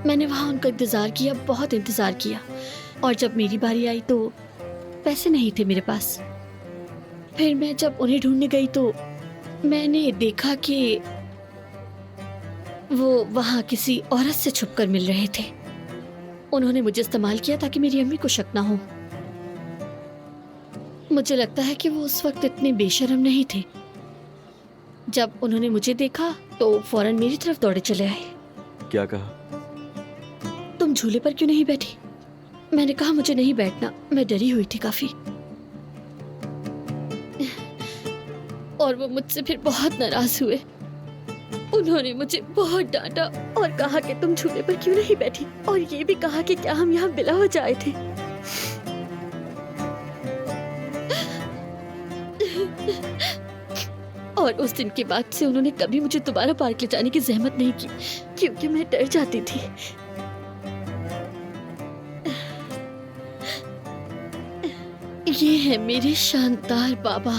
मैंने वहाँ उनका इंतज़ार किया, बहुत इंतज़ार किया। और जब मेरी बारी आई तो पैसे नहीं थे मेरे पास। फिर मैं जब उन्हें ढूंढने गई तो मैंने देखा कि वो वहाँ किसी औरत से छुपकर मिल रहे थे। उन्होंने मुझे इस्तेमाल किया ताकि मेरी अम्मी को शक ना हो। मुझे लगता है कि वो उस वक्त इतने बेशर्म नहीं थे। जब उन्होंने मुझे देखा तो फौरन मेरी तरफ दौड़े चले आए। क्या कहा? तुम झूले पर क्यों नहीं बैठी? मैंने कहा मुझे नहीं बैठना, मैं डरी हुई थी काफी। और वो मुझसे फिर बहुत नाराज हुए। उन्होंने मुझे बहुत डांटा और कहा कि तुम झूले पर क्यों नहीं बैठी, और ये भी कहा कि क्या हम यहाँ बिला वजह आए थे। और उस दिन के बाद से उन्होंने कभी मुझे दोबारा पार्क ले जाने की जहमत नहीं की, क्योंकि मैं डर जाती थी। ये है मेरे शानदार बाबा।